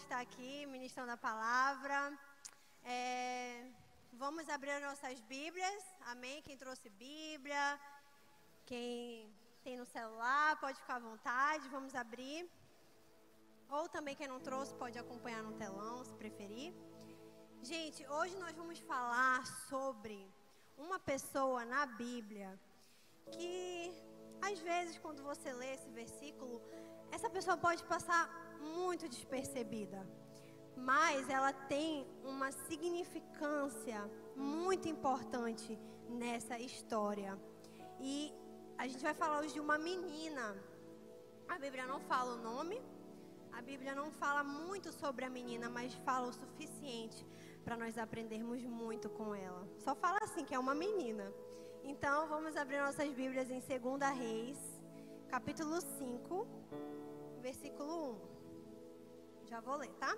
estar aqui ministrando a palavra. Vamos abrir nossas Bíblias, amém? Quem trouxe Bíblia, quem tem no celular, pode ficar à vontade, vamos abrir. Ou também quem não trouxe pode acompanhar no telão, se preferir. Gente, hoje nós vamos falar sobre uma pessoa na Bíblia que, às vezes, quando você lê esse versículo, essa pessoa pode passar muito despercebida, mas ela tem uma significância muito importante nessa história. E a gente vai falar hoje de uma menina. A Bíblia não fala o nome, a Bíblia não fala muito sobre a menina, mas fala o suficiente para nós aprendermos muito com ela. Só fala assim, que é uma menina. Então, vamos abrir nossas Bíblias em 2 Reis, capítulo 5, versículo 1. Já vou ler, tá?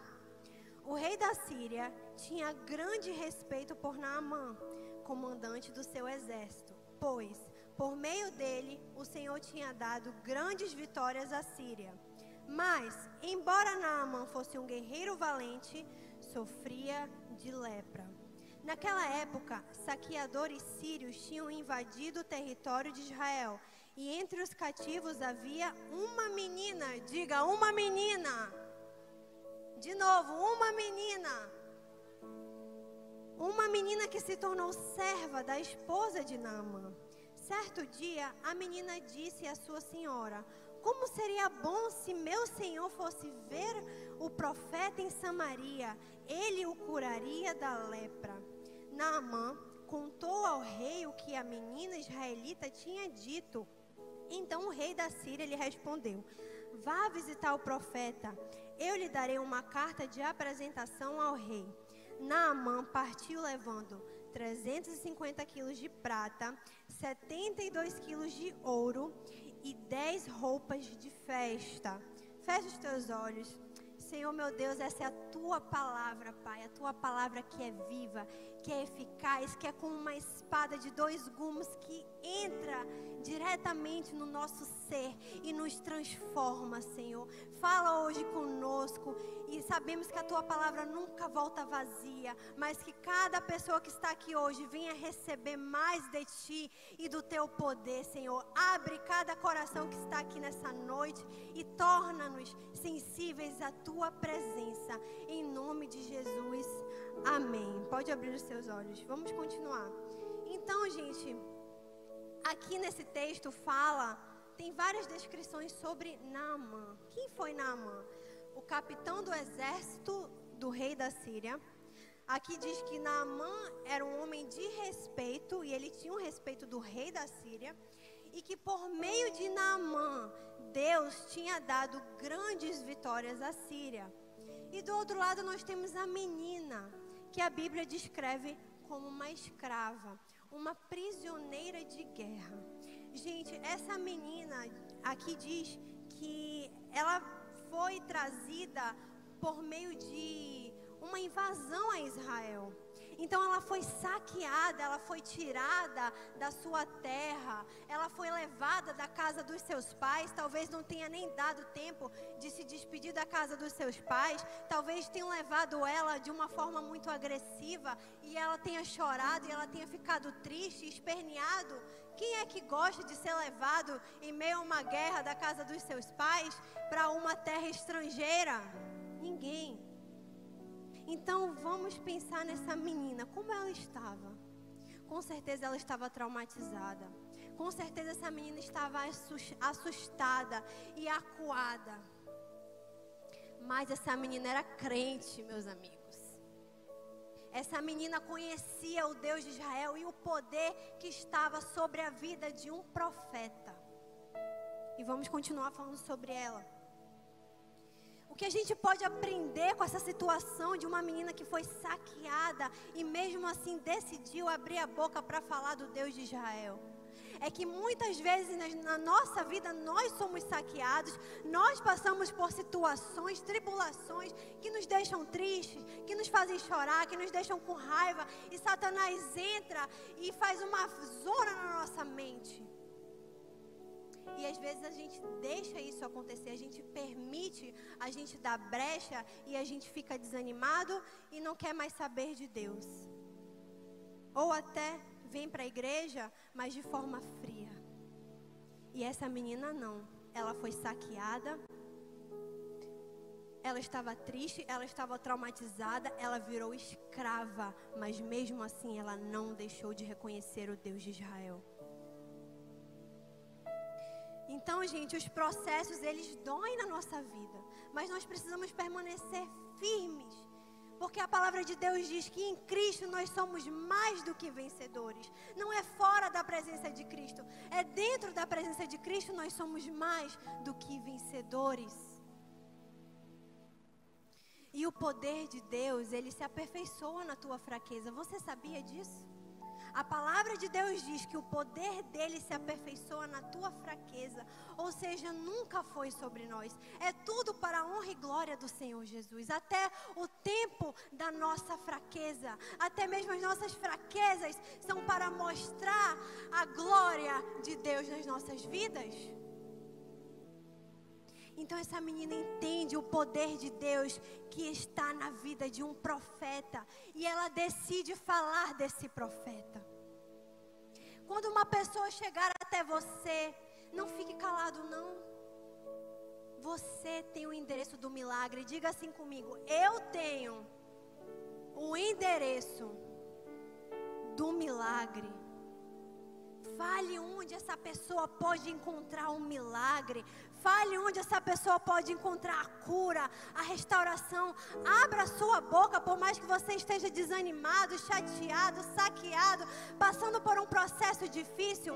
O rei da Síria tinha grande respeito por Naamã, comandante do seu exército, pois, por meio dele, o Senhor tinha dado grandes vitórias à Síria. Mas, embora Naamã fosse um guerreiro valente, sofria de lepra. Naquela época, saqueadores sírios tinham invadido o território de Israel, e entre os cativos havia uma menina. Diga, uma menina. De novo, uma menina. Uma menina que se tornou serva da esposa de Naamã. Certo dia, a menina disse à sua senhora: como seria bom se meu senhor fosse ver o profeta em Samaria, ele o curaria da lepra. Naamã contou ao rei o que a menina israelita tinha dito. Então o rei da Síria lhe respondeu: vá visitar o profeta, eu lhe darei uma carta de apresentação ao rei. Naamã partiu levando 350 quilos de prata, 72 quilos de ouro e 10 roupas de festa. Fecha os teus olhos. Senhor meu Deus, essa é a tua palavra, Pai, a tua palavra que é viva, que é eficaz, que é como uma espada de 2 gumes que entra diretamente no nosso ser e nos transforma, Senhor. Fala hoje conosco e sabemos que a tua palavra nunca volta vazia, mas que cada pessoa que está aqui hoje venha receber mais de ti e do teu poder, Senhor. Abre cada coração que está aqui nessa noite e torna-nos sensíveis à tua presença, em nome de Jesus, amém. Pode abrir os seus olhos, vamos continuar. Então, gente, aqui nesse texto tem várias descrições sobre Naamã. Quem foi Naamã? O capitão do exército do rei da Síria. Aqui diz que Naamã era um homem de respeito, e ele tinha um respeito do rei da Síria, e que por meio de Naamã, Deus tinha dado grandes vitórias à Síria. E do outro lado nós temos a menina, que a Bíblia descreve como uma escrava, uma prisioneira de guerra. Gente, essa menina aqui diz que ela foi trazida por meio de uma invasão a Israel. Então ela foi saqueada, ela foi tirada da sua terra, ela foi levada da casa dos seus pais. Talvez não tenha nem dado tempo de se despedir da casa dos seus pais, talvez tenham levado ela de uma forma muito agressiva e ela tenha chorado e ela tenha ficado triste, esperneado. Quem é que gosta de ser levado em meio a uma guerra da casa dos seus pais para uma terra estrangeira? Ninguém. Então vamos pensar nessa menina, como ela estava. Com certeza ela estava traumatizada. Com certeza essa menina estava assustada e acuada. Mas essa menina era crente, meus amigos. Essa menina conhecia o Deus de Israel e o poder que estava sobre a vida de um profeta. E vamos continuar falando sobre ela. O que a gente pode aprender com essa situação de uma menina que foi saqueada e mesmo assim decidiu abrir a boca para falar do Deus de Israel? É que muitas vezes na nossa vida nós somos saqueados, nós passamos por situações, tribulações que nos deixam tristes, que nos fazem chorar, que nos deixam com raiva, e Satanás entra e faz uma zona na nossa mente. E às vezes a gente deixa isso acontecer, a gente permite, a gente dá brecha e a gente fica desanimado e não quer mais saber de Deus. Ou até vem para a igreja, mas de forma fria. E essa menina não, ela foi saqueada, ela estava triste, ela estava traumatizada, ela virou escrava, mas mesmo assim ela não deixou de reconhecer o Deus de Israel. Então, gente, os processos, eles doem na nossa vida, mas nós precisamos permanecer firmes, porque a palavra de Deus diz que em Cristo nós somos mais do que vencedores. Não é fora da presença de Cristo, é dentro da presença de Cristo nós somos mais do que vencedores. E o poder de Deus, ele se aperfeiçoa na tua fraqueza. Você sabia disso? A palavra de Deus diz que o poder dele se aperfeiçoa na tua fraqueza. Ou seja, nunca foi sobre nós. É tudo para a honra e glória do Senhor Jesus. Até o tempo da nossa fraqueza, até mesmo as nossas fraquezas são para mostrar a glória de Deus nas nossas vidas. Então essa menina entende o poder de Deus que está na vida de um profeta. E ela decide falar desse profeta. Quando uma pessoa chegar até você, não fique calado não. Você tem o endereço do milagre. Diga assim comigo: eu tenho o endereço do milagre. Fale onde essa pessoa pode encontrar um milagre. Fale onde essa pessoa pode encontrar a cura, a restauração. Abra a sua boca, por mais que você esteja desanimado, chateado, saqueado, passando por um processo difícil.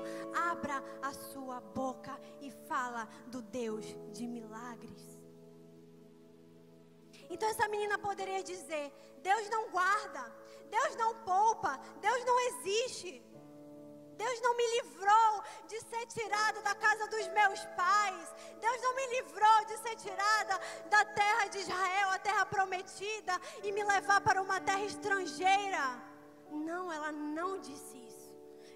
Abra a sua boca e fala do Deus de milagres. Então essa menina poderia dizer: Deus não guarda, Deus não poupa, Deus não existe. Deus não me livrou de ser tirada da casa dos meus pais. Deus não me livrou de ser tirada da terra de Israel, a terra prometida, e me levar para uma terra estrangeira. Não, ela não disse isso.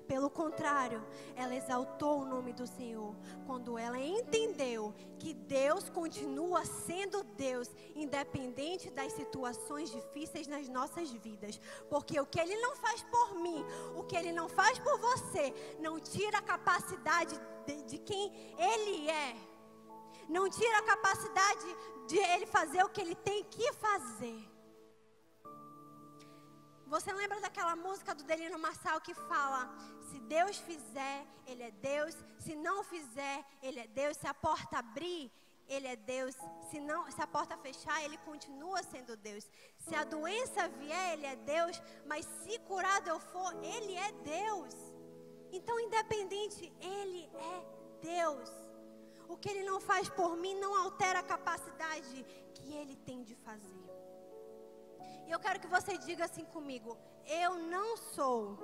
Pelo contrário, ela exaltou o nome do Senhor quando ela entendeu que Deus continua sendo Deus, independente das situações difíceis nas nossas vidas. Porque o que Ele não faz por mim, o que Ele não faz por você, não tira a capacidade de quem Ele é. Não tira a capacidade de Ele fazer o que Ele tem que fazer. Você lembra daquela música do Delino Marçal que fala: se Deus fizer, Ele é Deus. Se não fizer, Ele é Deus. Se a porta abrir, Ele é Deus. Se a porta fechar, Ele continua sendo Deus. Se a doença vier, Ele é Deus. Mas se curado eu for, Ele é Deus. Então, independente, Ele é Deus. O que Ele não faz por mim não altera a capacidade que Ele tem de fazer. E eu quero que você diga assim comigo: eu não sou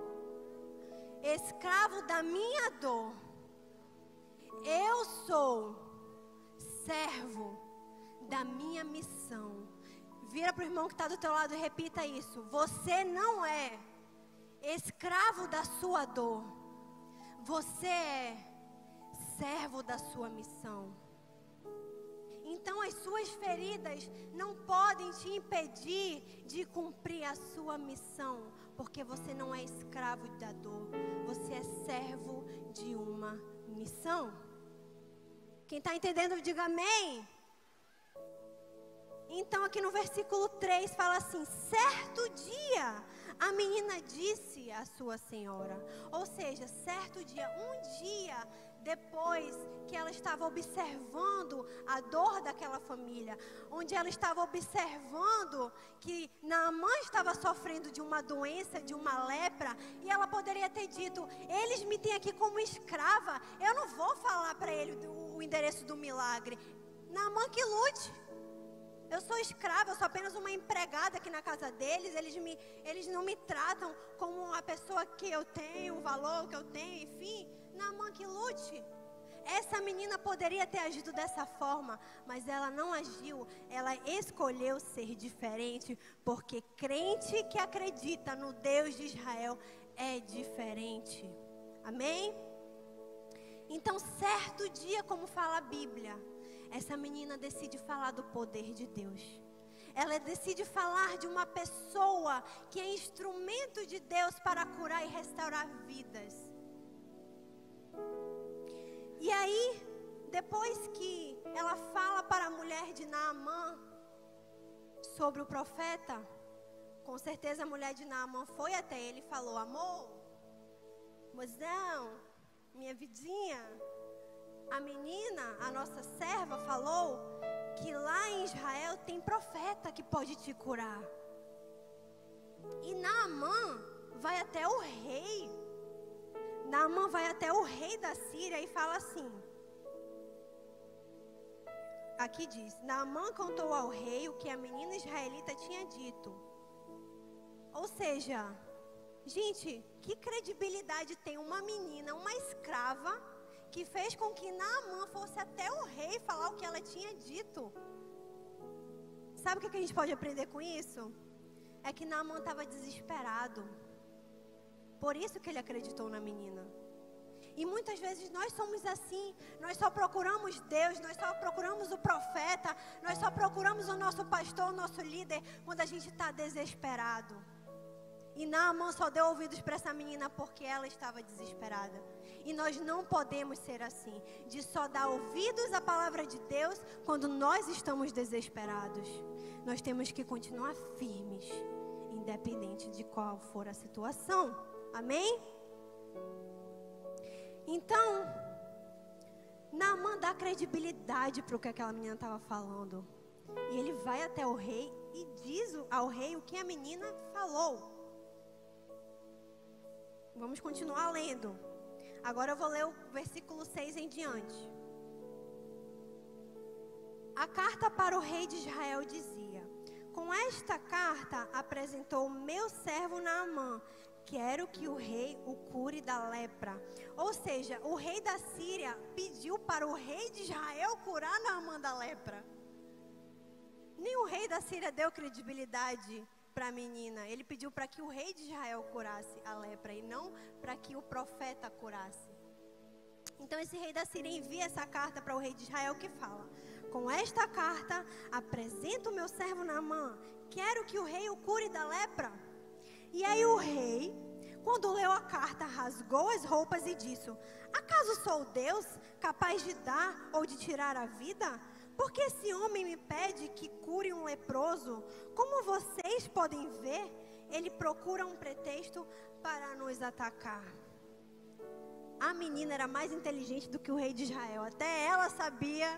escravo da minha dor. Eu sou servo da minha missão. Vira para o irmão que está do teu lado e repita isso: você não é escravo da sua dor. Você é servo da sua missão. Então as suas feridas não podem te impedir de cumprir a sua missão, porque você não é escravo da dor, você é servo de uma missão. Quem está entendendo, diga amém. Então aqui no versículo 3 fala assim: certo dia a menina disse à sua senhora. Ou seja, certo dia, um dia depois que ela estava observando a dor daquela família, onde ela estava observando que Naamã estava sofrendo de uma doença, de uma lepra, e ela poderia ter dito: eles me têm aqui como escrava, eu não vou falar para ele o endereço do milagre. Naamã que lute. Eu sou escrava, eu sou apenas uma empregada aqui na casa deles. Eles não me tratam como a pessoa que eu tenho, o valor que eu tenho, enfim. Naamã que lute. Essa menina poderia ter agido dessa forma, mas ela não agiu. Ela escolheu ser diferente, porque crente que acredita no Deus de Israel é diferente. Amém? Então, certo dia, como fala a Bíblia, essa menina decide falar do poder de Deus. Ela decide falar de uma pessoa que é instrumento de Deus para curar e restaurar vidas. E aí, depois que ela fala para a mulher de Naamã sobre o profeta, com certeza a mulher de Naamã foi até ele e falou: amor, mozão, minha vidinha, a menina, a nossa serva falou que lá em Israel tem profeta que pode te curar. E Naamã vai até o rei. Naamã vai até o rei da Síria e fala assim. Aqui diz: Naamã contou ao rei o que a menina israelita tinha dito. Ou seja, gente, que credibilidade tem uma menina, uma escrava, que fez com que Naamã fosse até o rei falar o que ela tinha dito? Sabe o que a gente pode aprender com isso? É que Naamã estava desesperado. Por isso que ele acreditou na menina. E muitas vezes nós somos assim. Nós só procuramos Deus, nós só procuramos o profeta, nós só procuramos o nosso pastor, o nosso líder, quando a gente está desesperado. E Naamã só deu ouvidos para essa menina porque ela estava desesperada. E nós não podemos ser assim, de só dar ouvidos à palavra de Deus quando nós estamos desesperados. Nós temos que continuar firmes, independente de qual for a situação. Amém? Então, Naamã dá credibilidade para o que aquela menina estava falando. E ele vai até o rei e diz ao rei o que a menina falou. Vamos continuar lendo. Agora eu vou ler o versículo 6 em diante. A carta para o rei de Israel dizia: com esta carta apresentou o meu servo Naamã. Quero que o rei o cure da lepra. Ou seja, o rei da Síria pediu para o rei de Israel curar Naamã da lepra. Nem o rei da Síria deu credibilidade para a menina. Ele pediu para que o rei de Israel curasse a lepra e não para que o profeta curasse. Então esse rei da Síria envia essa carta para o rei de Israel que fala: com esta carta apresento o meu servo Naamã. Quero que o rei o cure da lepra. E aí o rei, quando leu a carta, rasgou as roupas e disse: acaso sou Deus capaz de dar ou de tirar a vida? Porque esse homem me pede que cure um leproso. Como vocês podem ver, ele procura um pretexto para nos atacar. A menina era mais inteligente do que o rei de Israel. Até ela sabia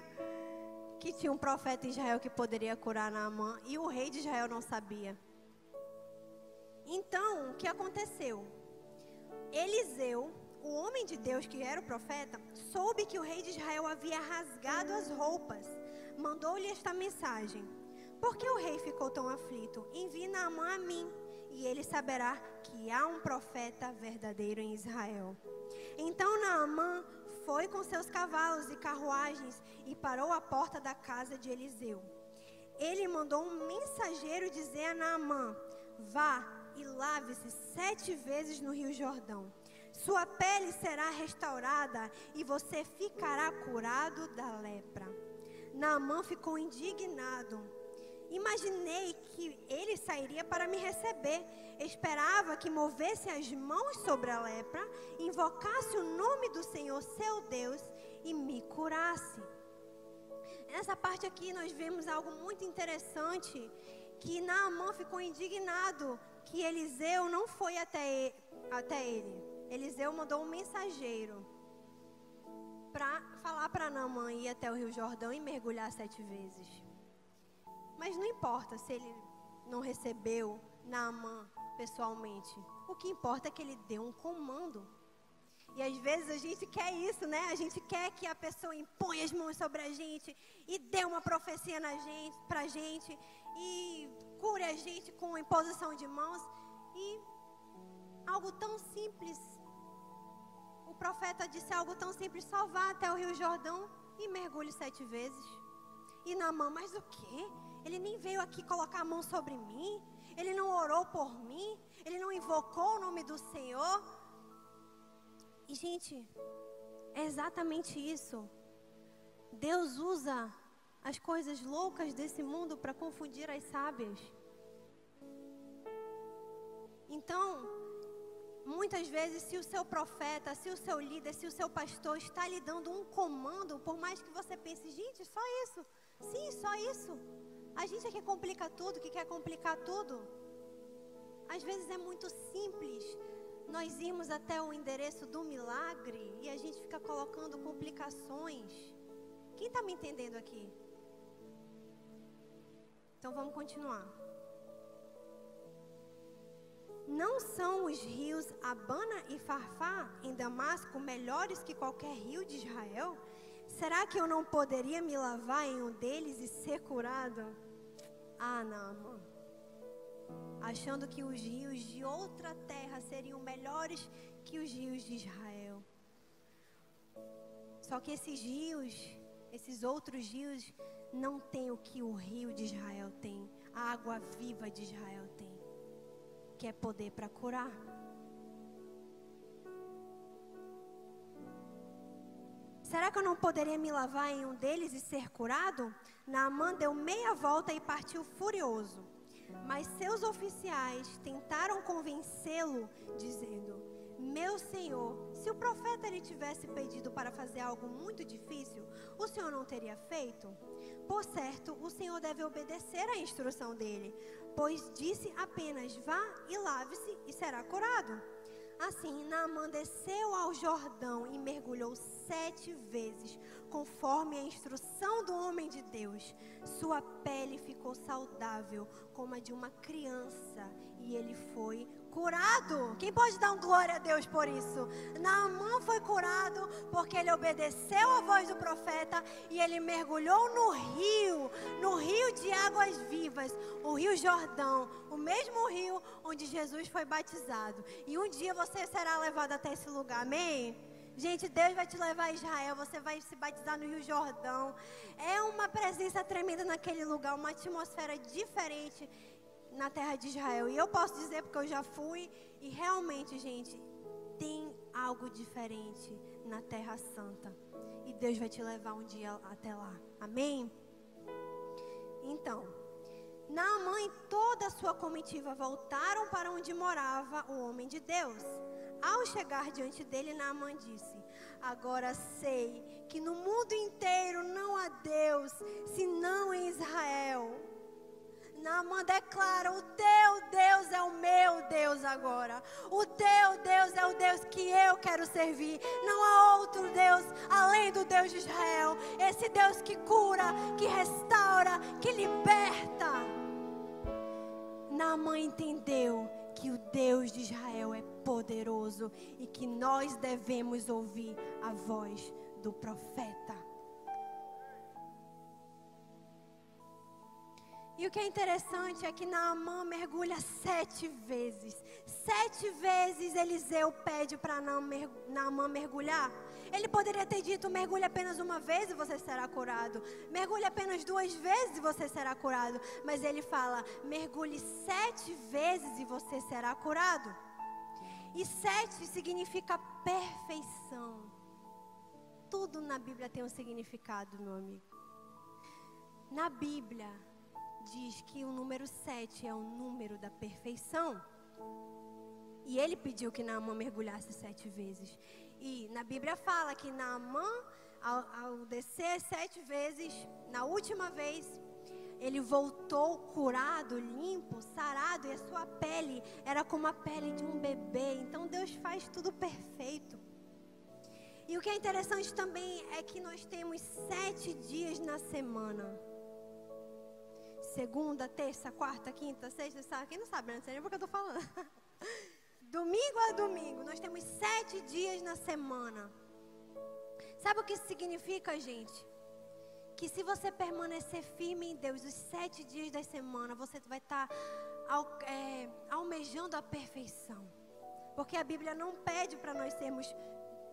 que tinha um profeta em Israel que poderia curar Naamã. E o rei de Israel não sabia. Então, o que aconteceu? Eliseu, o homem de Deus que era o profeta, soube que o rei de Israel havia rasgado as roupas. Mandou-lhe esta mensagem: por que o rei ficou tão aflito? Envie Naamã a mim, e ele saberá que há um profeta verdadeiro em Israel. Então Naamã foi com seus cavalos e carruagens e parou à porta da casa de Eliseu. Ele mandou um mensageiro dizer a Naamã: vá e lave-se 7 vezes no Rio Jordão. Sua pele será restaurada e você ficará curado da lepra. Naamã ficou indignado. Imaginei que ele sairia para me receber. Esperava que movesse as mãos sobre a lepra, invocasse o nome do Senhor, seu Deus, e me curasse. Nessa parte aqui nós vemos algo muito interessante, que Naamã ficou indignado que Eliseu não foi até ele. Eliseu mandou um mensageiro para falar para Naamã ir até o Rio Jordão e mergulhar 7 vezes. Mas não importa se ele não recebeu Naamã pessoalmente. O que importa é que ele deu um comando. E às vezes a gente quer isso, né? A gente quer que a pessoa imponha as mãos sobre a gente e dê uma profecia pra gente e cure a gente com imposição de mãos. E algo tão simples. O profeta disse algo tão simples: só vá até o Rio Jordão e mergulhe 7 vezes. E Naamã: mas o quê? Ele nem veio aqui colocar a mão sobre mim. Ele não orou por mim. Ele não invocou o nome do Senhor. E gente, é exatamente isso. Deus usa as coisas loucas desse mundo para confundir as sábias. Então, muitas vezes, se o seu profeta, se o seu líder, se o seu pastor está lhe dando um comando, por mais que você pense, gente, só isso. Sim, só isso. A gente é que complica tudo, que quer complicar tudo. Às vezes é muito simples. Nós irmos até o endereço do milagre e a gente fica colocando complicações. Quem está me entendendo aqui? Então vamos continuar. Não são os rios Abana e Farfá em Damasco melhores que qualquer rio de Israel? Será que eu não poderia me lavar em um deles e ser curado? Ah, Naamã. Achando que os rios de outra terra seriam melhores que os rios de Israel. Só que esses rios, esses outros rios, não têm o que o rio de Israel tem. A água viva de Israel tem. Que é poder para curar. Será que eu não poderia me lavar em um deles e ser curado? Naamã deu meia volta e partiu furioso. Mas seus oficiais tentaram convencê-lo, dizendo: meu senhor, se o profeta lhe tivesse pedido para fazer algo muito difícil, o senhor não teria feito? Por certo, o senhor deve obedecer à instrução dele, pois disse apenas: vá e lave-se e será curado. Assim, Naamã desceu ao Jordão e mergulhou 7 vezes, conforme a instrução do homem de Deus. Sua pele ficou saudável, como a de uma criança, e ele foi curado. Quem pode dar um glória a Deus por isso? Naamã foi curado porque ele obedeceu à voz do profeta e ele mergulhou no rio de águas vivas, o rio Jordão, o mesmo rio onde Jesus foi batizado. E um dia você será levado até esse lugar, amém? Gente, Deus vai te levar a Israel, você vai se batizar no Rio Jordão. É uma presença tremenda naquele lugar, uma atmosfera diferente na terra de Israel. E eu posso dizer porque eu já fui e realmente, gente, tem algo diferente na Terra Santa. E Deus vai te levar um dia até lá. Amém? Então, Naamã e toda a sua comitiva voltaram para onde morava o homem de Deus. Ao chegar diante dele, Naamã disse: agora sei que no mundo inteiro não há Deus, senão em Israel. Naamã declara: o teu Deus é o meu Deus agora. O teu Deus é o Deus que eu quero servir. Não há outro Deus além do Deus de Israel. Esse Deus que cura, que restaura, que liberta. Naamã entendeu que o Deus de Israel é poderoso e que nós devemos ouvir a voz do profeta. E o que é interessante é que Naamã mergulha 7 vezes. 7 vezes Eliseu pede para Naamã mergulhar. Ele poderia ter dito: mergulhe apenas uma vez e você será curado. Mergulhe apenas 2 vezes e você será curado. Mas ele fala: mergulhe 7 vezes e você será curado. E 7 significa perfeição. Tudo na Bíblia tem um significado, meu amigo. Na Bíblia diz que o número 7 é o número da perfeição. E ele pediu que Naamã mergulhasse 7 vezes. E na Bíblia fala que Naamã, ao descer 7 vezes, na última vez, ele voltou curado, limpo, sarado. E a sua pele era como a pele de um bebê. Então Deus faz tudo perfeito. E o que é interessante também é que nós temos 7 dias na semana. Segunda, terça, quarta, quinta, sexta, sábado. Quem não sabe, né? Não sei nem porque eu estou falando. Domingo a domingo. Nós temos 7 dias na semana. Sabe o que isso significa, gente? Que se você permanecer firme em Deus, os 7 dias da semana, você vai estar almejando a perfeição. Porque a Bíblia não pede para nós sermos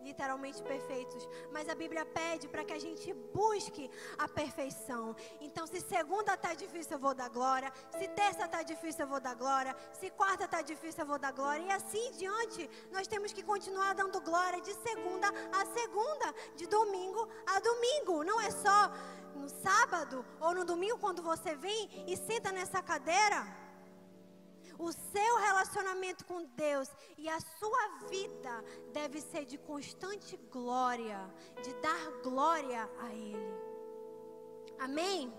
literalmente perfeitos, mas a Bíblia pede para que a gente busque a perfeição. Então, se segunda está difícil, eu vou dar glória. Se terça está difícil, eu vou dar glória. Se quarta está difícil, eu vou dar glória. E assim diante, nós temos que continuar dando glória de segunda a segunda, de domingo a domingo. Não é só no sábado ou no domingo quando você vem e senta nessa cadeira. O seu relacionamento com Deus e a sua vida deve ser de constante glória, de dar glória a Ele. Amém?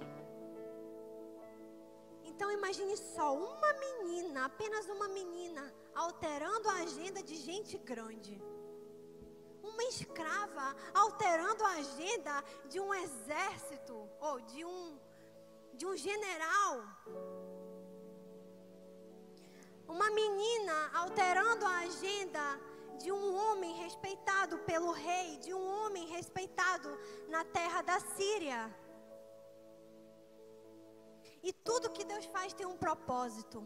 Então imagine só uma menina, apenas uma menina, alterando a agenda de gente grande. Uma escrava alterando a agenda de um exército ou de um general. Uma menina alterando a agenda de um homem respeitado pelo rei, de um homem respeitado na terra da Síria. E tudo que Deus faz tem um propósito.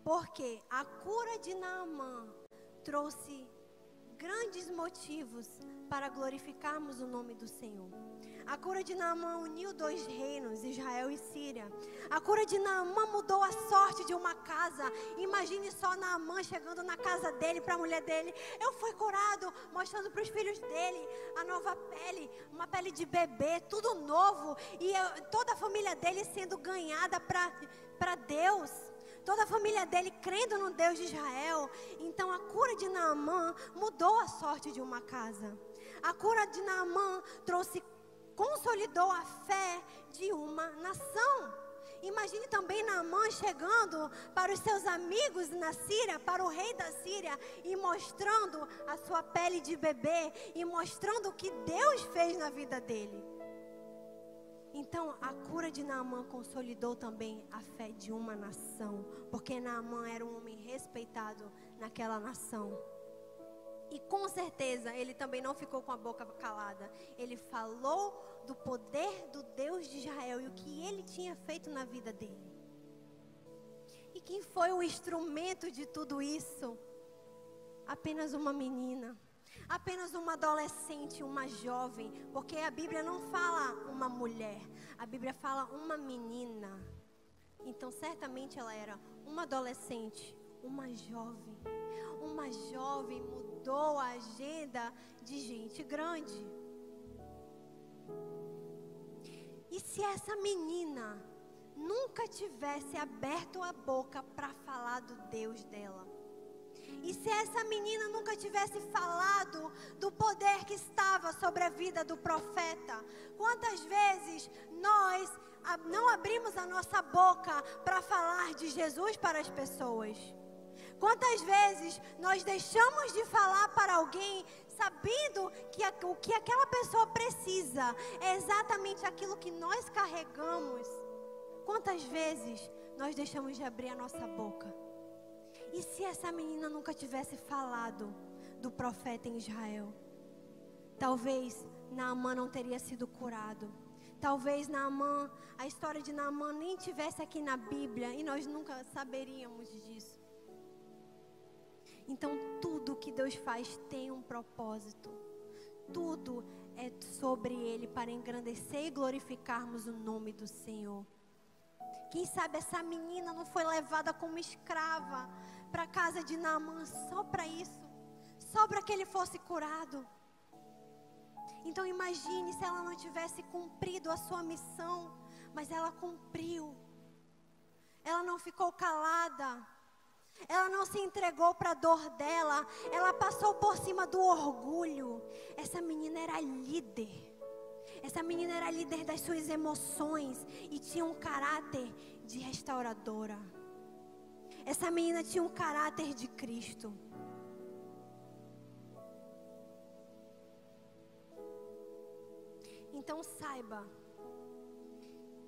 Porque a cura de Naamã trouxe grandes motivos para glorificarmos o nome do Senhor. A cura de Naamã uniu dois reinos, Israel e Síria. A cura de Naamã mudou a sorte de uma casa. Imagine só Naamã chegando na casa dele, para a mulher dele. Eu fui curado, mostrando para os filhos dele a nova pele, uma pele de bebê, tudo novo. E toda a família dele sendo ganhada para Deus. Toda a família dele crendo no Deus de Israel. Então a cura de Naamã mudou a sorte de uma casa. A cura de Naamã consolidou a fé de uma nação. Imagine também Naamã chegando para os seus amigos na Síria, para o rei da Síria, e mostrando a sua pele de bebê, e mostrando o que Deus fez na vida dele. Então, a cura de Naamã consolidou também a fé de uma nação, porque Naamã era um homem respeitado naquela nação. E com certeza, ele também não ficou com a boca calada. Ele falou do poder do Deus de Israel e o que ele tinha feito na vida dele. E quem foi o instrumento de tudo isso? Apenas uma menina. Apenas uma adolescente, uma jovem, porque a Bíblia não fala uma mulher, a Bíblia fala uma menina. Então certamente ela era uma adolescente, uma jovem. Uma jovem mudou a agenda de gente grande. E se essa menina nunca tivesse aberto a boca para falar do Deus dela? E se essa menina nunca tivesse falado do poder que estava sobre a vida do profeta? Quantas vezes nós não abrimos a nossa boca para falar de Jesus para as pessoas? Quantas vezes nós deixamos de falar para alguém sabendo que o que aquela pessoa precisa é exatamente aquilo que nós carregamos? Quantas vezes nós deixamos de abrir a nossa boca? E se essa menina nunca tivesse falado do profeta em Israel? Talvez Naamã não teria sido curado. Talvez Naamã, a história de Naamã nem tivesse aqui na Bíblia e nós nunca saberíamos disso. Então tudo que Deus faz tem um propósito. Tudo é sobre Ele para engrandecer e glorificarmos o nome do Senhor. Quem sabe essa menina não foi levada como escrava para a casa de Naamã só para isso, só para que ele fosse curado. Então imagine se ela não tivesse cumprido a sua missão, mas ela cumpriu. Ela não ficou calada, ela não se entregou para a dor dela, ela passou por cima do orgulho. Essa menina era líder. Essa menina era líder das suas emoções e tinha um caráter de restauradora. Essa menina tinha um caráter de Cristo. Então saiba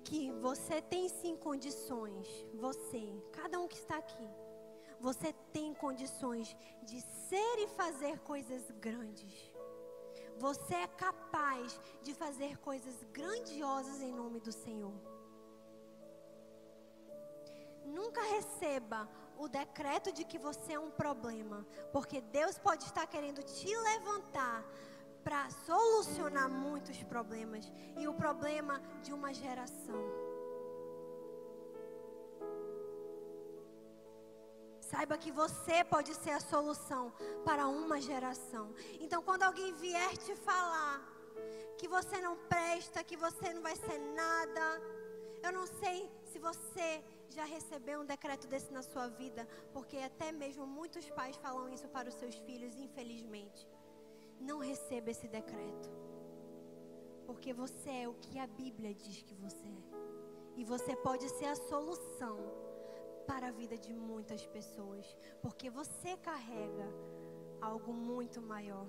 que você tem sim condições, cada um que está aqui, você tem condições de ser e fazer coisas grandes. Você é capaz de fazer coisas grandiosas em nome do Senhor. Nunca receba o decreto de que você é um problema, porque Deus pode estar querendo te levantar para solucionar muitos problemas e o problema de uma geração. Saiba que você pode ser a solução para uma geração. Então, quando alguém vier te falar que você não presta, que você não vai ser nada, eu não sei se você já recebeu um decreto desse na sua vida, porque até mesmo muitos pais falam isso para os seus filhos, infelizmente. Não receba esse decreto, porque você é o que a Bíblia diz que você é. E você pode ser a solução para a vida de muitas pessoas, porque você carrega algo muito maior.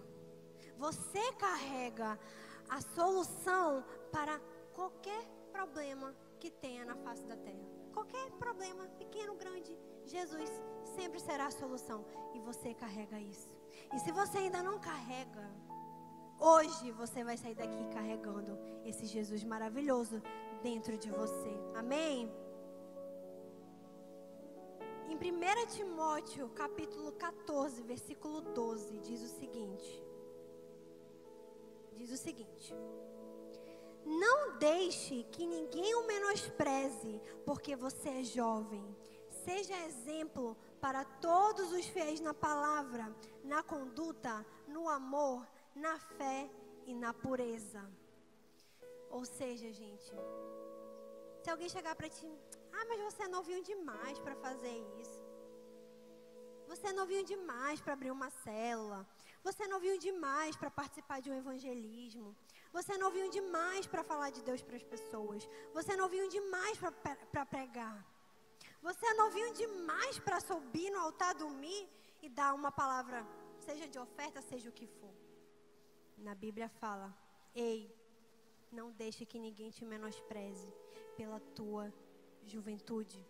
Você carrega a solução para qualquer problema que tenha na face da terra. Qualquer problema, pequeno, grande, Jesus sempre será a solução. E você carrega isso. E se você ainda não carrega, hoje você vai sair daqui carregando esse Jesus maravilhoso dentro de você. Amém? Em 1 Timóteo, capítulo 14, versículo 12, diz o seguinte. Não deixe que ninguém o menospreze, porque você é jovem. Seja exemplo para todos os fiéis na palavra, na conduta, no amor, na fé e na pureza. Ou seja, gente, se alguém chegar para ti, mas você é novinho demais para fazer isso. Você é novinho demais para abrir uma célula. Você é novinho demais para participar de um evangelismo. Você é novinho demais para falar de Deus para as pessoas. Você é novinho demais para pregar. Você é novinho demais para subir no altar dormir e dar uma palavra, seja de oferta, seja o que for. Na Bíblia fala, ei, não deixe que ninguém te menospreze pela tua juventude,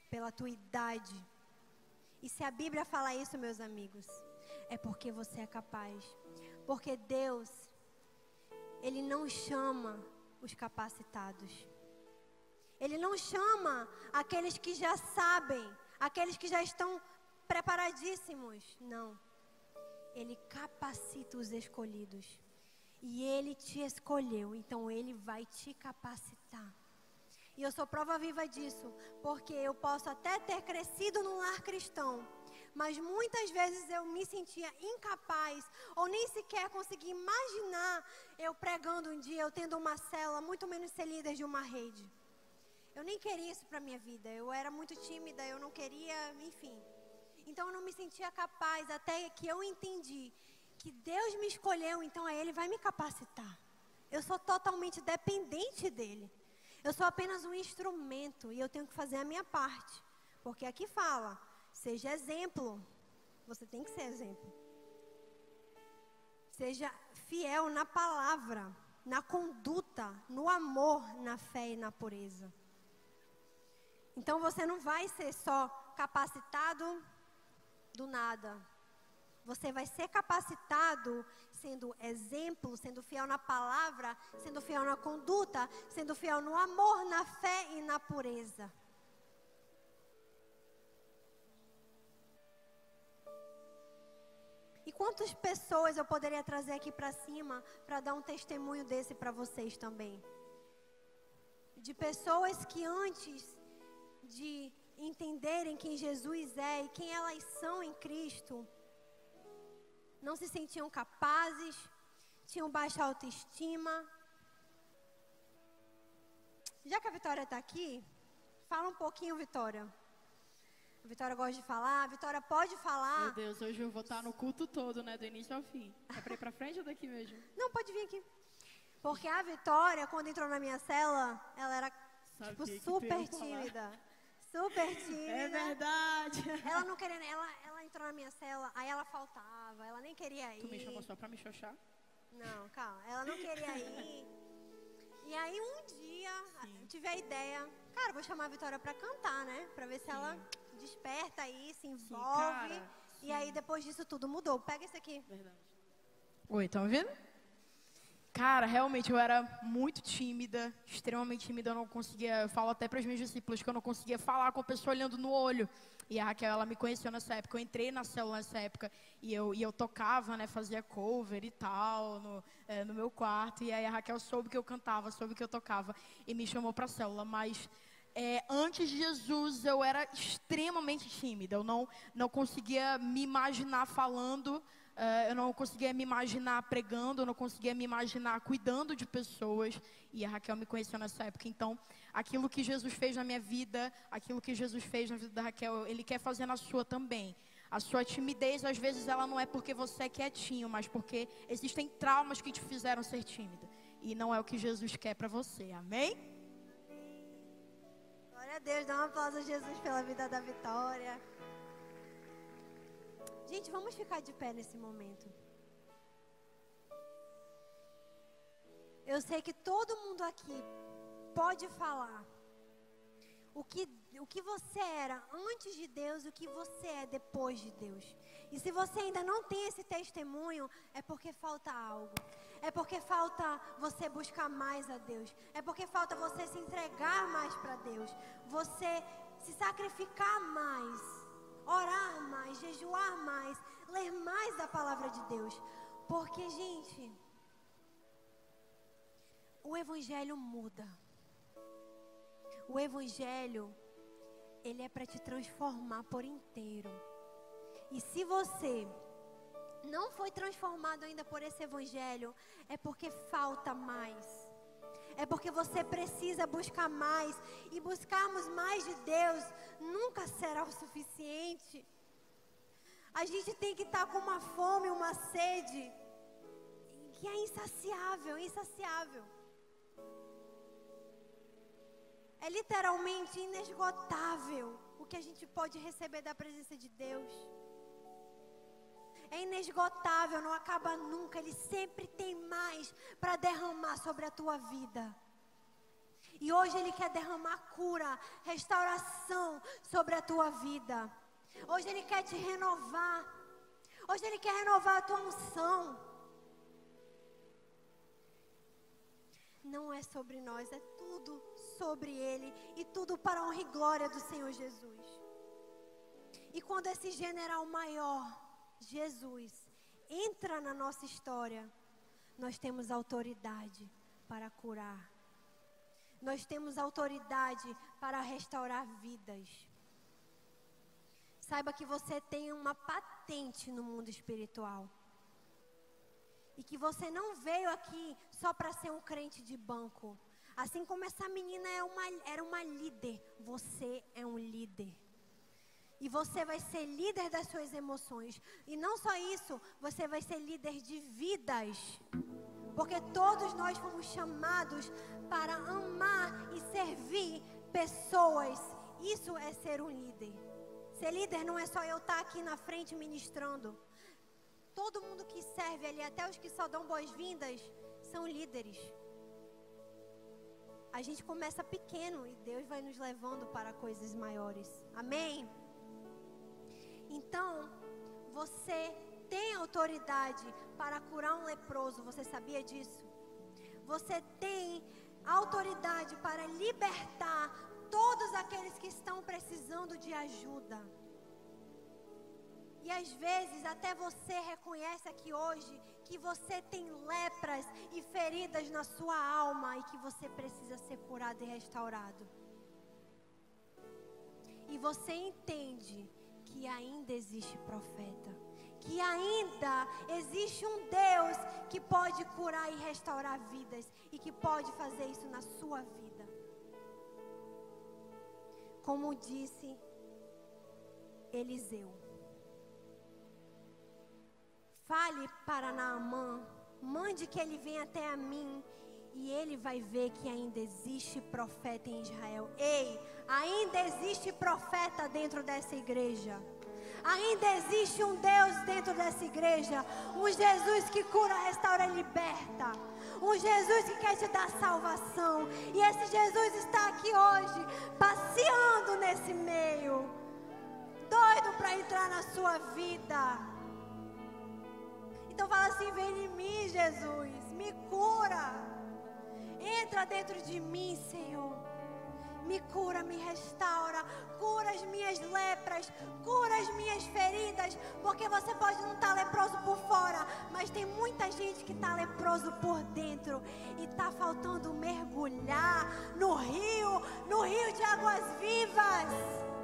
pela tua idade. E se a Bíblia fala isso, meus amigos, é porque você é capaz. Porque Deus, Ele não chama os capacitados. Ele não chama aqueles que já sabem, aqueles que já estão preparadíssimos. Não. Ele capacita os escolhidos. E Ele te escolheu, então Ele vai te capacitar. E eu sou prova viva disso, porque eu posso até ter crescido num lar cristão, mas muitas vezes eu me sentia incapaz, ou nem sequer conseguia imaginar eu pregando um dia, eu tendo uma célula, muito menos ser líder de uma rede. Eu nem queria isso para minha vida, eu era muito tímida, eu não queria, enfim. Então eu não me sentia capaz, até que eu entendi que Deus me escolheu, então Ele vai me capacitar. Eu sou totalmente dependente dEle. Eu sou apenas um instrumento e eu tenho que fazer a minha parte. Porque aqui fala, seja exemplo. Você tem que ser exemplo. Seja fiel na palavra, na conduta, no amor, na fé e na pureza. Então você não vai ser só capacitado do nada. Você vai ser capacitado sendo exemplo, sendo fiel na palavra, sendo fiel na conduta, sendo fiel no amor, na fé e na pureza. E quantas pessoas eu poderia trazer aqui para cima para dar um testemunho desse para vocês também? De pessoas que antes de entenderem quem Jesus é e quem elas são em Cristo, não se sentiam capazes, tinham baixa autoestima. Já que a Vitória está aqui, fala um pouquinho, Vitória. A Vitória gosta de falar, a Vitória pode falar. Meu Deus, hoje eu vou estar no culto todo, né, do início ao fim. É para ir para frente ou daqui mesmo? Não, pode vir aqui. Porque a Vitória, quando entrou na minha cela, ela era super tímida. Super tímida. É verdade. Ela não queria, ela entrou na minha cela, aí ela faltava, ela nem queria ir. Tu me chamou só pra me xoxar? Não, calma, ela não queria ir. E aí um dia, tive a ideia, cara, vou chamar a Vitória pra cantar, né? Pra ver se ela desperta aí, se envolve. Cara, e aí depois disso tudo mudou. Pega esse aqui. Verdade. Oi, estão ouvindo? Cara, realmente eu era muito tímida, extremamente tímida, eu não conseguia, eu falo até para os meus discípulos que eu não conseguia falar com a pessoa olhando no olho. E a Raquel, ela me conheceu nessa época, eu entrei na célula nessa época e eu tocava, né, fazia cover e tal, no meu quarto. E aí a Raquel soube que eu cantava, soube que eu tocava e me chamou para a célula. Mas antes de Jesus eu era extremamente tímida, eu não conseguia me imaginar falando. Eu não conseguia me imaginar pregando, eu não conseguia me imaginar cuidando de pessoas. E a Raquel me conheceu nessa época. Então, aquilo que Jesus fez na minha vida, aquilo que Jesus fez na vida da Raquel, Ele quer fazer na sua também. A sua timidez, às vezes, ela não é porque você é quietinho, mas porque existem traumas que te fizeram ser tímida. E não é o que Jesus quer para você, amém? Glória a Deus, dá um aplauso a Jesus pela vida da Vitória. Gente, vamos ficar de pé nesse momento. Eu sei que todo mundo aqui pode falar o que você era antes de Deus e o que você é depois de Deus. E se você ainda não tem esse testemunho, é porque falta algo. É porque falta você buscar mais a Deus. É porque falta você se entregar mais para Deus. Você se sacrificar mais. Orar mais, jejuar mais, ler mais da palavra de Deus. Porque, gente, o Evangelho muda. O Evangelho, ele é para te transformar por inteiro. E se você não foi transformado ainda por esse Evangelho, é porque falta mais. É porque você precisa buscar mais. E buscarmos mais de Deus nunca será o suficiente. A gente tem que estar com uma fome, uma sede que é insaciável, insaciável. É literalmente inesgotável o que a gente pode receber da presença de Deus. É inesgotável, não acaba nunca. Ele sempre tem mais para derramar sobre a tua vida. E hoje Ele quer derramar cura, restauração sobre a tua vida. Hoje Ele quer te renovar. Hoje Ele quer renovar a tua unção. Não é sobre nós, é tudo sobre Ele. E tudo para a honra e glória do Senhor Jesus. E quando esse general maior, Jesus, entra na nossa história, nós temos autoridade para curar. Nós temos autoridade para restaurar vidas. Saiba que você tem uma patente no mundo espiritual. E que você não veio aqui só para ser um crente de banco. Assim como essa menina era uma líder, você é um líder. E você vai ser líder das suas emoções. E não só isso, você vai ser líder de vidas. Porque todos nós fomos chamados para amar e servir pessoas. Isso é ser um líder. Ser líder não é só eu estar aqui na frente ministrando. Todo mundo que serve ali, até os que só dão boas-vindas, são líderes. A gente começa pequeno e Deus vai nos levando para coisas maiores. Amém? Então, você tem autoridade para curar um leproso, você sabia disso? Você tem autoridade para libertar todos aqueles que estão precisando de ajuda. E às vezes até você reconhece aqui hoje que você tem lepras e feridas na sua alma e que você precisa ser curado e restaurado. E você entende que ainda existe profeta, que ainda existe um Deus que pode curar e restaurar vidas e que pode fazer isso na sua vida. Como disse Eliseu, fale para Naamã, mande que ele venha até a mim e ele vai ver que ainda existe profeta em Israel. Ei, ainda existe profeta dentro dessa igreja. Ainda existe um Deus dentro dessa igreja. Um Jesus que cura, restaura e liberta. Um Jesus que quer te dar salvação. E esse Jesus está aqui hoje, passeando nesse meio. Doido para entrar na sua vida. Então fala assim, vem em mim, Jesus. Me cura. Entra dentro de mim, Senhor. Me cura, me restaura, cura as minhas lepras, cura as minhas feridas, porque você pode não estar leproso por fora, mas tem muita gente que está leproso por dentro e está faltando mergulhar no rio de águas vivas.